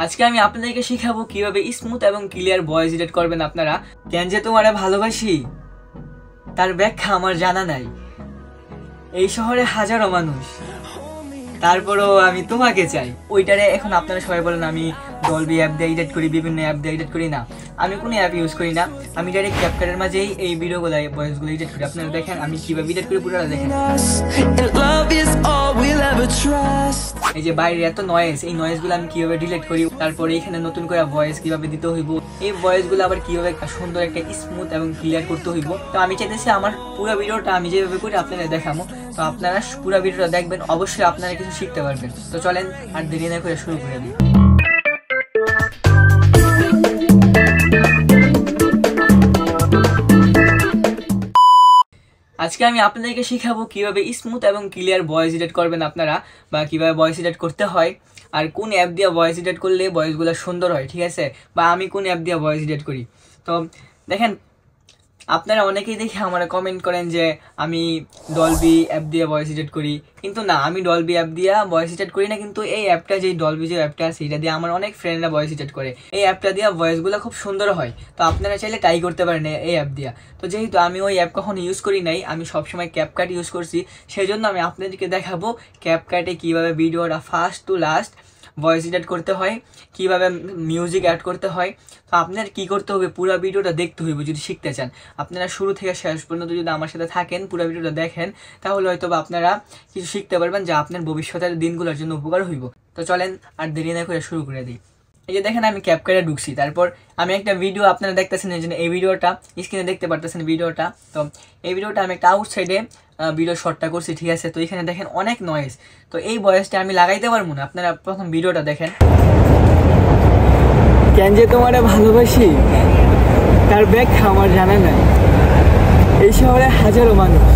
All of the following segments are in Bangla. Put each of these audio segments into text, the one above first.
আজকে আমি আপনাদেরকে শেখাবো কিভাবে স্মুথ এবং ক্লিয়ার ভয়েস এডিট করবেন আপনারা। কেন যে তোমারে ভালোবাসি তার ব্যাখ্যা আমার জানা নাই, এই শহরে হাজারো মানুষ, তারপরও আমি তোমাকে চাই। ওইটারে এখন আপনারা সবাই বলেন আমি ডলবি অ্যাপ দিয়ে এডিট করি, বিভিন্ন অ্যাপ দিয়ে এডিট করি। না, আমি কোনো অ্যাপ ইউজ করি না, আমি ডাইরেক্ট ক্যাপকাটের মাঝেই এই ভিডিওগুলো ভয়েসগুলো এডিট করি। আপনারা দেখেন আমি কিভাবে এডিট করি, পুরোটা দেখেন। এই যে বাইরে এত নয়েজ, এই নয়েজগুলো আমি কিভাবে ডিলিট করি, তারপরে এখানে নতুন করে ভয়েস কিভাবে দিতে হইব, এই ভয়েসগুলো আবার কিভাবে সুন্দর একটা স্মুথ এবং ক্লিয়ার করতে হইব। তো আমি চাইতেছি আমার পুরো ভিডিওটা আমি যেভাবে করি আপনারা দেখাবো, তো আপনারা পুরো ভিডিওটা দেখবেন, অবশ্যই আপনারা কিছু শিখতে পারবেন। তো চলেন আর দেরি না করে শুরু করে দিই। আজকে আমি আপনাদেরকে শেখাবো কিভাবে স্মুথ এবং ক্লিয়ার ভয়েস এডিট করবেন আপনারা, বা কিভাবে ভয়েস এডিট করতে হয়, আর কোন অ্যাপ দিয়ে ভয়েস এডিট করলে ভয়েসগুলো সুন্দর হয়, ঠিক আছে, বা আমি কোন অ্যাপ দিয়ে ভয়েস এডিট করি। তো দেখেন, আপনারা অনেকেই দেখে আমরা কমেন্ট করেন যে আমি ডলবি অ্যাপ দিয়ে ভয়েস এডিট করি, কিন্তু না, আমি ডলবি অ্যাপ দিয়ে ভয়েস এডিট করি না। কিন্তু এই অ্যাপটা, যে ডলবি যে অ্যাপটা আছে, এটা দিয়ে আমার অনেক ফ্রেন্ডরা ভয়েস এডিট করে। এই অ্যাপটা দিয়ে ভয়েসগুলো খুব সুন্দর হয়, তো আপনারা চাইলে ট্রাই করতে পারেন এই অ্যাপ দিয়ে। তো যেহেতু আমি ওই অ্যাপ কখনো ইউজ করি নাই, আমি সবসময় ক্যাপকাট ইউজ করছি, সেই জন্য আমি আপনাদেরকে দেখাবো ক্যাপকাটে কীভাবে ভিডিওটা first to last voice edit করতে হয়, কিভাবে মিউজিক অ্যাড করতে হয়। তো আপনার কি করতে হবে, পুরো ভিডিওটা দেখতে হইব যদি শিখতে চান। আপনারা শুরু থেকে শেষ পর্যন্ত যদি আমার সাথে থাকেন, পুরো ভিডিওটা দেখেন, তাহলে হয়তো বা আপনারা কিছু শিখতে পারবেন, যা আপনার ভবিষ্যতের দিনগুলোর জন্য উপকার হইব। তো চলেন আর দেরি না করে শুরু করে দিই। এই যে দেখেন আমি ক্যাপকাটে ঢুকছি, তারপর আমি একটা ভিডিও আপনারা দেখতেছেন, এই জন্য এই ভিডিওটা স্ক্রিনে দেখতে পারতেছেন ভিডিওটা। তো এই ভিডিওটা আমি একটা আউটসাইডে ভিডিও শর্টটা করছি, ঠিক আছে। তো এখানে দেখেন অনেক নয়েজ, তো এই ভয়েসটা আমি লাগাইতে পারবো না। আপনারা প্রথম ভিডিওটা দেখেন। কেন যে তোমারে ভালোবাসি তার ব্যাখ্যা আমার জানা নাই, এই শহরে হাজারো মানুষ,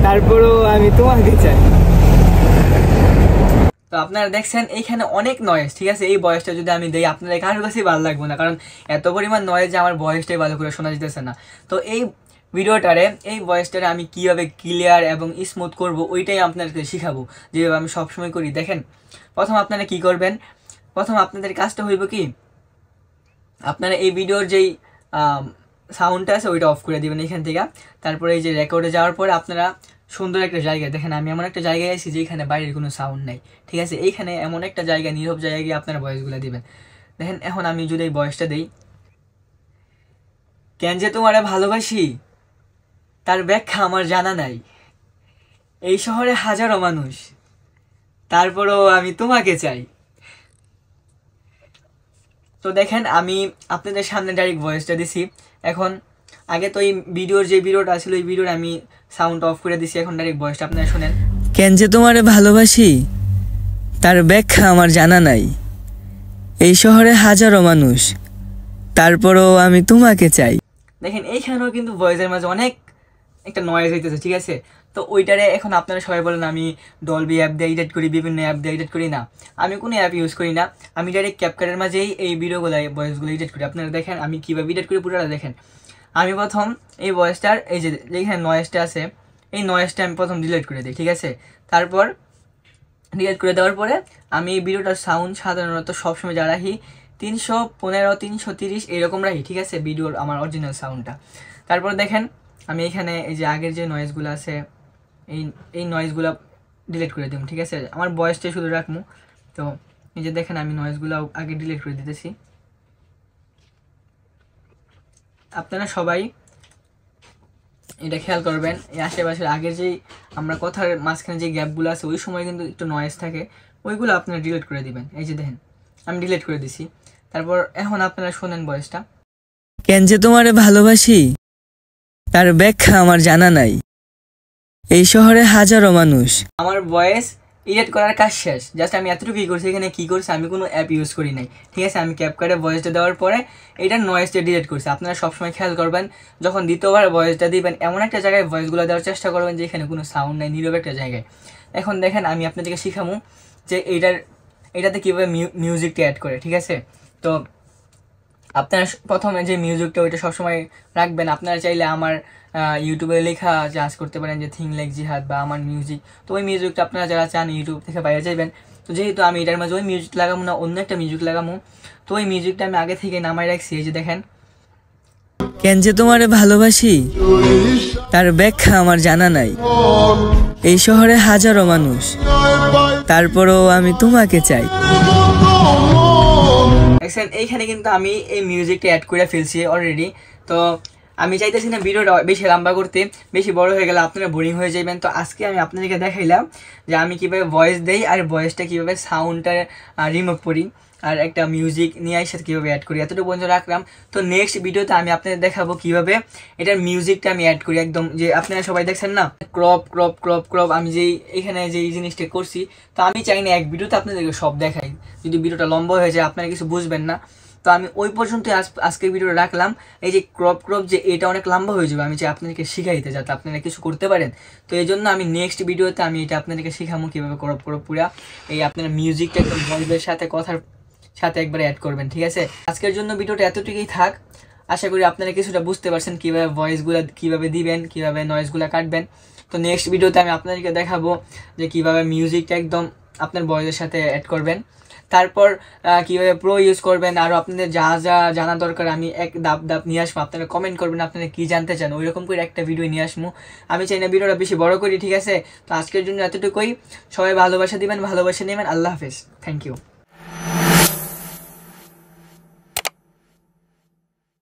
তারপরও আমি তোমাকে চাই। তো আপনারা দেখছেন এইখানে অনেক নয়েজ, ঠিক আছে। এই ভয়েসটা যদি আমি দেই, আপনাদের কারোর কাছেই ভালো লাগবে না, কারণ এত পরিমাণ নয়েজ যে আমার ভয়েসটাই ভালো করে শোনা যেতেছে না। তো এই ভিডিওটারে, এই ভয়েসটারে আমি কীভাবে ক্লিয়ার এবং স্মুথ করব, ওইটাই আপনাদেরকে শিখাবো, যেভাবে আমি সবসময় করি। দেখেন, প্রথম আপনারা কি করবেন, প্রথম আপনাদের কাজটা হইব কি, আপনারা এই ভিডিওর যেই সাউন্ডটা আছে ওইটা অফ করে দিবেন এখান থেকে। তারপরে এই যে রেকর্ডে যাওয়ার পরে আপনারা সুন্দর একটা জায়গায়, দেখেন আমি এমন একটা জায়গায় আছি যেখানে বাইরের কোনো সাউন্ড নাই, ঠিক আছে। এইখানে এমন একটা জায়গা, নীরব জায়গায় গিয়ে আপনারা ভয়েসগুলো দিবেন। দেখেন এখন আমি যদি এই ভয়েসটা দিই, কেন যে তোমারে ভালোবাসি তার ব্যাখ্যা আমার জানা নাই, এই শহরে হাজারো মানুষ, তারপরও আমি তোমাকে চাই। তো দেখেন আমি আপনাদের সামনে ডাইরেক্ট ভয়েসটা দিছি। এখন আগে তো এই ভিডিওর যে ভিডিওটা ছিল, এই ভিডিওর আমি সাউন্ড অফ করে দিছি, এখন ডাইরেক্ট ভয়েসটা আপনারা শুনেন। কেন যে তোমারে ভালোবাসি তার ব্যাখ্যা আমার জানা নাই, এই শহরে হাজারো মানুষ, তারপরও আমি তোমাকে চাই। দেখেন এইখানেও কিন্তু ভয়েসের মাঝে অনেক একটা নয়েজ হইতেছে, ঠিক আছে। তো ওইটারে এখন আপনারা সবাই বলেন আমি ডলবি অ্যাপ দিয়ে এডিট করি, বিভিন্ন অ্যাপ দিয়ে এডিট করি। না, আমি কোনো অ্যাপ ইউজ করি না, আমি ডাইরেক্ট ক্যাপকাটের মাঝেই এই ভিডিওগুলো ভয়েসগুলো এডিট করি। আপনারা দেখেন আমি কীভাবে এডিট করি, পুরোটা দেখেন। আমি প্রথম এই ভয়েসটার এই যে যেখানে নয়েজটা আছে, এই নয়েজটা আমি প্রথম ডিলিট করে দিই, ঠিক আছে। তারপর ডিলিট করে দেওয়ার পরে আমি এই ভিডিওটার সাউন্ড সাধারণত সবসময় যা রাখি 315, 330 এরকম রাখি, ঠিক আছে, ভিডিওর আমার অরিজিনাল সাউন্ডটা। তারপর দেখেন আমি এখানে এই যে আগের যে নয়েজগুলো আছে, এই নয়েজগুলো ডিলিট করে দিব, ঠিক আছে। আমার ভয়েসটাই শুধু রাখবো। তো এই যে দেখেন আমি নয়েজগুলো আগে ডিলিট করে দিতেছি। আপনারা সবাই এটা খেয়াল করবেন, এই আশেপাশের আগের যেই আমরা কথার মাঝখানে যে গ্যাপগুলো আছে, ওই সময় কিন্তু একটু নয়েজ থাকে, ওইগুলো আপনারা ডিলিট করে দিবেন। এই যে দেখেন আমি ডিলিট করে দিছি। তারপর এখন আপনারা শোনেন ভয়েসটা। কেন যে তোমারে ভালোবাসি তার ব্যাখ্যা আমার জানা নাই, এই শহরে হাজারো মানুষ। আমার ভয়েস এডিট করার কাজ শেষ, জাস্ট আমি এতটুকুই করছি। এখানে কী করছি, আমি কোনো অ্যাপ ইউজ করি নাই, ঠিক আছে। আমি ক্যাপকাটে ভয়েসটা দেওয়ার পরে এটার নয়েজটা ডিলিট করছি। আপনারা সবসময় খেয়াল করবেন, যখন দ্বিতীয়বার ভয়েসটা দিবেন, এমন একটা জায়গায় ভয়েসগুলো দেওয়ার চেষ্টা করবেন যেখানে কোনো সাউন্ড নাই, নীরব একটা জায়গায়। এখন দেখেন আমি আপনাদেরকে শিখাবো যে এটাতে কীভাবে মিউজিকটা অ্যাড করে, ঠিক আছে। তো আপনারা প্রথমে যে মিউজিকটা ওইটা সবসময় রাখবেন। আপনারা চাইলে আমার ইউটিউবে লেখা চার্জ করতে পারেন যে থিং লাইক জিহাদ বা আমার মিউজিক, তো ওই মিউজিকটা আপনারা যারা চান ইউটিউব থেকে বাইরে যাবেন, তো যেহেতু আমি এটার মাঝে ওই মিউজিক লাগাবো না, অন্য একটা মিউজিক লাগাবো, তো ওই মিউজিকটা আমি আগে থেকে নামাই রাখছি। এই যে দেখেন, কেন যে তোমারে ভালোবাসি তার ব্যাখ্যা আমার জানা নাই। এই শহরে হাজারো মানুষ, তারপরও আমি তোমাকে চাই। দেখছেন এইখানে কিন্তু আমি এই মিউজিকটা অ্যাড করে ফেলছি অলরেডি। তো আমি চাইতেছি না ভিডিওটা বেশি লম্বা করতে, বেশি বড় হয়ে গেলে আপনারা বোরিং হয়ে যাবেন। তো আজকে আমি আপনাদেরকে দেখাইলাম যে আমি কীভাবে ভয়েস দেই আর ভয়েসটা কীভাবে সাউন্ডটা রিমুভ করি আর একটা মিউজিক নিয়ে এসে কীভাবে অ্যাড করি, এতটুকু পর্যন্ত রাখলাম। তো নেক্সট ভিডিওতে আমি আপনাদের দেখাবো কীভাবে এটার মিউজিকটা আমি অ্যাড করি, একদম যে আপনারা সবাই দেখছেন না ক্রপ ক্রপ ক্রপ ক্রপ, আমি যেই এখানে যেই জিনিসটা করছি। তো আমি চাই না এক ভিডিওতে আপনাদেরকে সব দেখাই, যদি ভিডিওটা লম্বা হয়ে যায় আপনারা কিছু বুঝবেন না। তো আমি ওই পর্যন্ত আজকের ভিডিওটা রাখলাম। এই যে ক্রপ ক্রপ যে এটা অনেক লম্বা হয়ে যাবে, আমি চাই আপনাদেরকে শিখাইতে যাতে আপনারা কিছু করতে পারেন। তো এই জন্য আমি নেক্সট ভিডিওতে আমি এটা আপনাদেরকে শিখাবো কীভাবে ক্রপ ক্রপ পুরা এই আপনারা মিউজিকটা একদম ভয়েসের সাথে কথার সাথে একবার অ্যাড করবেন, ঠিক আছে। আজকের জন্য ভিডিওটা এতটুকুই থাক। আশা করি আপনারা কিছুটা বুঝতে পারছেন কীভাবে ভয়েসগুলো কীভাবে দিবেন, কীভাবে নয়েজগুলো কাটবেন। তো নেক্সট ভিডিওতে আমি আপনাদেরকে দেখাবো যে কীভাবে মিউজিকটা একদম আপনার ভয়েসের সাথে অ্যাড করবেন, তারপর কীভাবে প্রো ইউজ করবেন। আরও আপনাদের যা যা জানা দরকার আমি এক ধাপ নিয়ে আসবো। আপনারা কমেন্ট করবেন আপনারা কী জানতে চান, ওই রকম করে একটা ভিডিও নিয়ে আসবো। আমি চাই না ভিডিওটা বেশি বড় করি, ঠিক আছে। তো আজকের জন্য এতটুকুই। সবাই ভালোবাসা দিবেন, ভালোবাসা নেবেন। আল্লাহ হাফেজ, থ্যাংক ইউ।